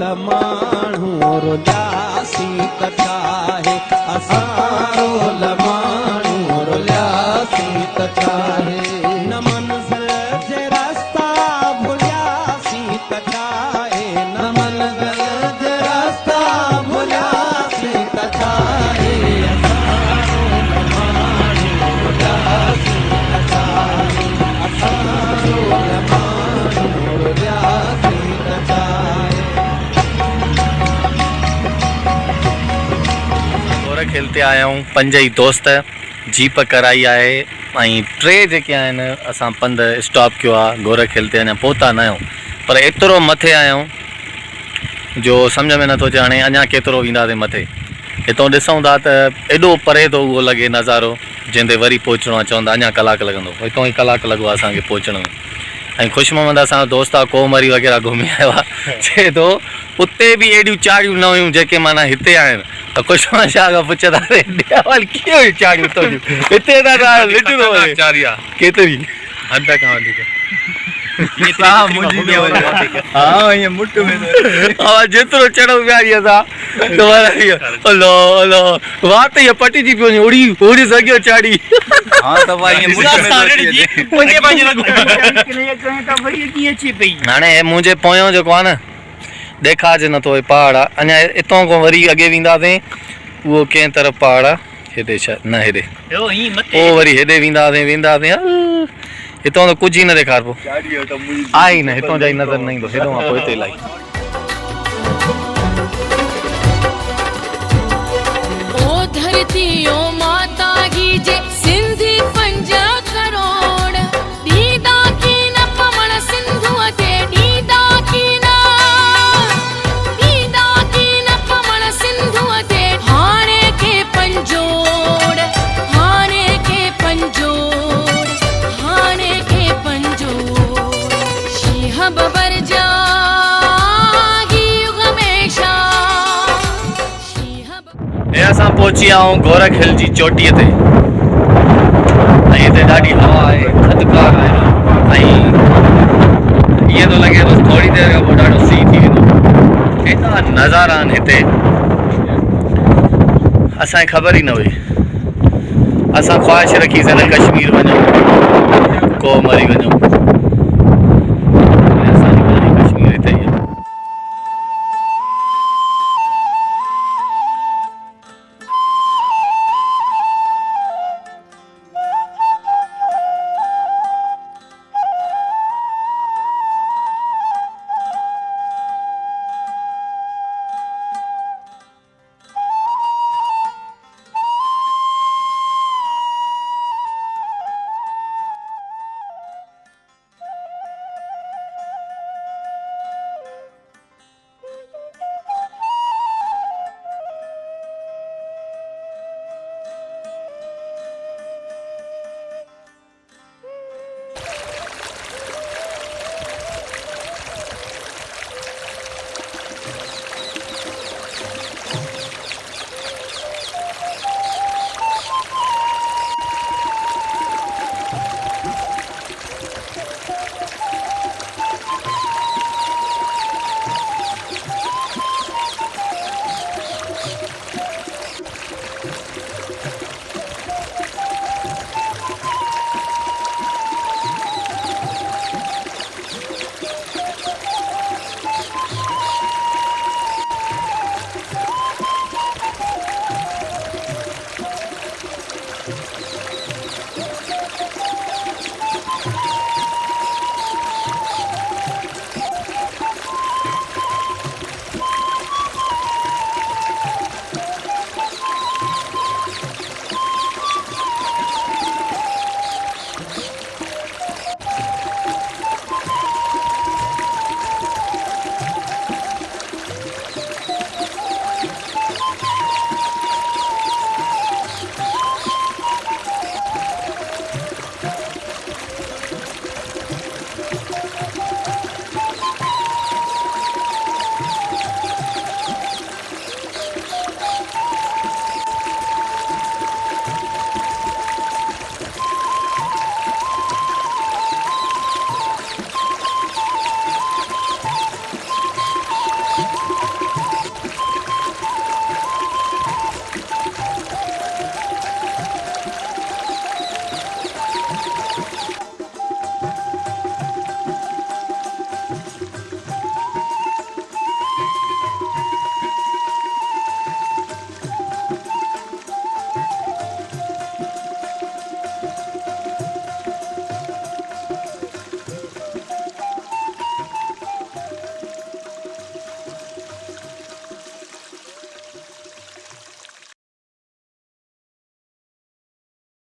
लमाणू रुलियासी तकाहे असारो लमाणू रुलियासी तकाहे न मंज़िल जे रास्ता भुलियासी तकाहे न मंज़िल जे रास्ता भुलियासी तकाहे असारो लमाणू रुलियासी तकाहे असारो लमाणू रुलियासी गोरख हिल ते आया हूँ 5 ई दोस्त जीप कराई आहे ऐं 3 जेके आहिनि असां पंध स्टॉप कयो आहे गोरख हिल ते अञा पहुता न आहियूं पर एतिरो मथे आया आहियूं जो सम्झ में नथो अचे हाणे अञा केतिरो वेंदासीं मथे हितां ॾिसूं था त एॾो परे थो उहो लॻे नज़ारो जंहिं ते वरी पहुचणो आहे चवंदा अञा कलाकु लॻंदो हितां ई कलाकु लॻो आहे असांखे पहुचण में ऐं ख़ुशमंद असांजो दोस्त आहे कोमरी वग़ैरह घुमी आयो आहे चए थो उते बि एॾियूं चाड़ियूं न हुयूं जेके माना हिते आहिनि त ख़ुशमंद शाह खां पुछंदा कीअं हुयूं चाड़ियूं तुंहिंजूं हिते त लिट थो वञे केतिरी हद खां वधीक जेतिरो चढ़ो वियारी असां हलो हलो वात इहा पटिजी पियो वञे उड़ी उड़ी सघियो चाड़ी हाणे मुंहिंजे पोयों जेको आहे न ॾेखारिजे नथो हे पहाड़ आहे अञा हितां खां वरी अॻे वेंदासीं उहो कंहिं तरफ़ पहाड़ आहे हेॾे छा न हेॾे पोइ वरी हेॾे वेंदासीं हितां त कुझु ई न ॾेखार पोइ आहे ई न हितां जा ई नज़र न ईंदो हेॾो पोइ हिते इलाही ओ धरती ओ माता की जय सिंधी 5 करोड़ दीदा की न पवण सिंधु ते दीदा की न पवण सिंधु ते हाणे के पंजोड़ हाणे के पंजोड़ हाणे के पंजोड़ शीह बबर जागी युग में शाह हे असां पहुची विया आहियूं गोरख हिल जी चोटीअ ते ऐं हिते ॾाढी हवा आहे थधिकार आहे ऐं ईअं थो लॻे बसि थोरी देरि खां पोइ ॾाढो सीउ थी वेंदो हेॾा नज़ारा आहिनि हिते असांखे ख़बर ई न हुई असां ख़्वाहिश रखीसीं न कश्मीर वञूं कोमरी वञूं